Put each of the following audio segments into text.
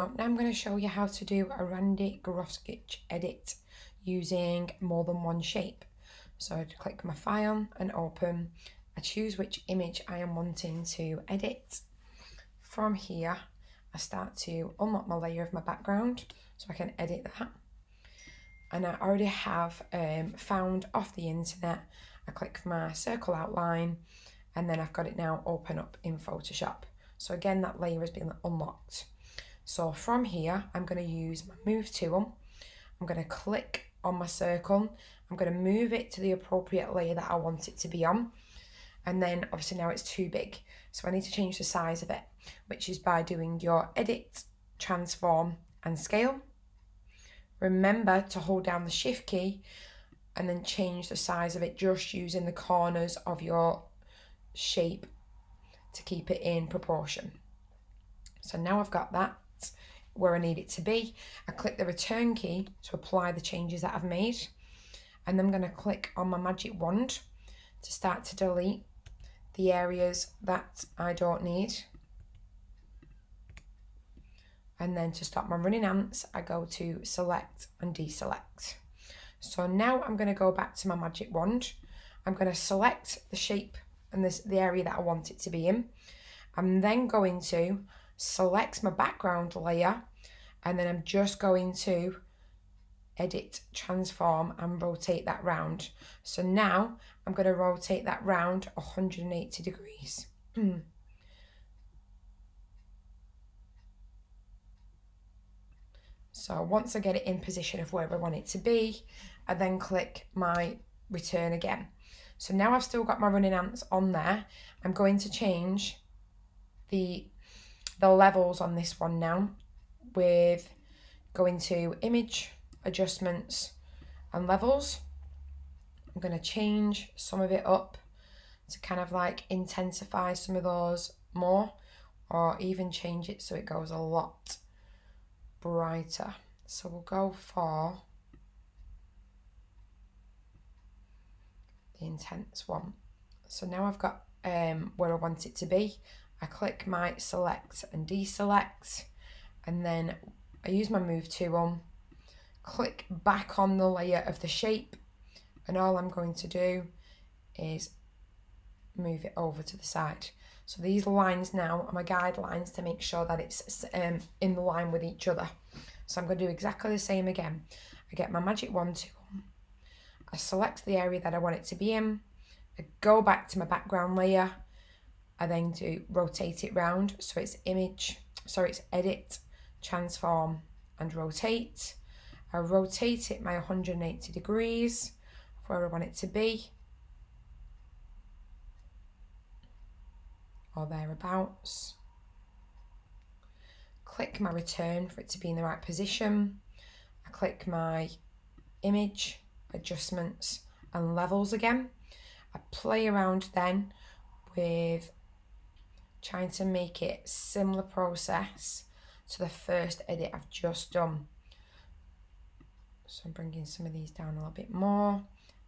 Now I'm going to show you how to do a Randy Grskovic edit using more than one shape. So I click my file and open. I choose which image I am wanting to edit. From here, I start to unlock my layer of my background so I can edit that. And I already have found off the internet. I click my circle outline and then I've got it now open up in Photoshop. So again, that layer has been unlocked. So from here, I'm going to use my move tool. I'm going to click on my circle. I'm going to move it to the appropriate layer that I want it to be on. And then obviously now it's too big. So I need to change the size of it, which is by doing your edit, transform and scale. Remember to hold down the shift key and then change the size of it just using the corners of your shape to keep it in proportion. So now I've got that where I need it to be. I click the return key to apply the changes that I've made, and then I'm going to click on my magic wand to start to delete the areas that I don't need. And then to stop my running ants, I go to select and deselect. So now I'm going to go back to my magic wand. I'm going to select the shape and the area that I want it to be in. I'm then going to select my background layer, and then I'm just going to edit, transform and rotate that round. So now I'm going to rotate that round 180 degrees. So once I get it in position of where I want it to be, I then click my return again. So now I've still got my running ants on there. I'm going to change the levels on this one now with going to image, adjustments and levels. I'm going to change some of it up to kind of like intensify some of those more, or even change it so it goes a lot brighter. So we'll go for the intense one. So now I've got where I want it to be. I click my select and deselect, and then I use my move tool, click back on the layer of the shape, and all I'm going to do is move it over to the side. So these lines now are my guidelines to make sure that it's in the line with each other. So I'm going to do exactly the same again. I get my magic wand tool, I select the area that I want it to be in, I go back to my background layer, I then do rotate it round, so it's it's edit, transform and rotate. I rotate it my 180 degrees where I want it to be, or thereabouts. Click my return for it to be in the right position. I click my image, adjustments and levels again. I play around then with trying to make it similar process to the first edit I've just done. So I'm bringing some of these down a little bit more,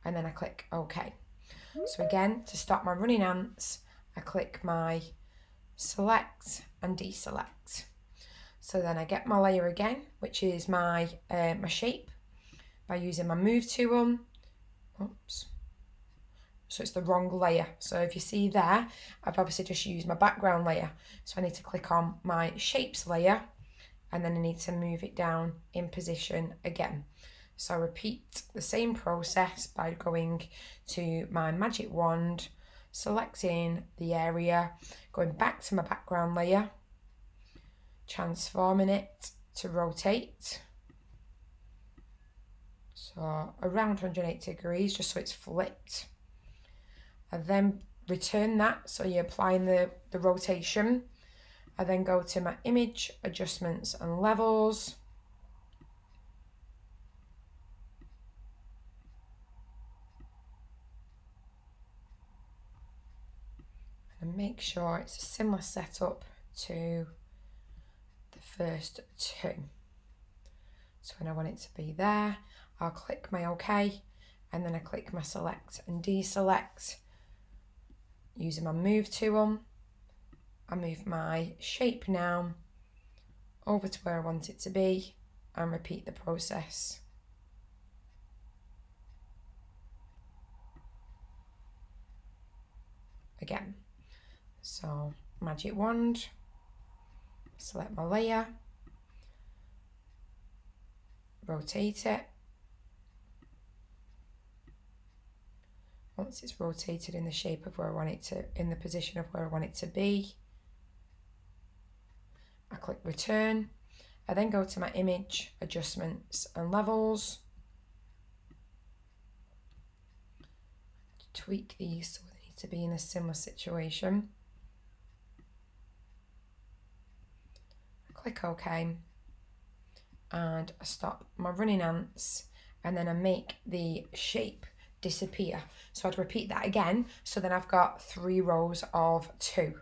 and then I click OK. So again, to stop my running ants, I click my select and deselect. So then I get my layer again, which is my shape, by using my move tool. Oops. So it's the wrong layer. So if you see there, I've obviously just used my background layer. So I need to click on my shapes layer, and then I need to move it down in position again. So I repeat the same process by going to my magic wand, selecting the area, going back to my background layer, transforming it to rotate. So around 180 degrees, just so it's flipped. I then return that, so you're applying the rotation. I then go to my image, adjustments and levels. And make sure it's a similar setup to the first two. So when I want it to be there, I'll click my OK, and then I click my select and deselect. Using my move tool, I move my shape now over to where I want it to be, and repeat the process. Again. So magic wand, select my layer, rotate it. Once it's rotated in the shape of where I want it to, in the position of where I want it to be, I click return. I then go to my image, adjustments and levels. Tweak these so they need to be in a similar situation. Click OK, and I stop my running ants, and then I make the shape disappear. So I'd repeat that again, so then I've got 3 rows of 2.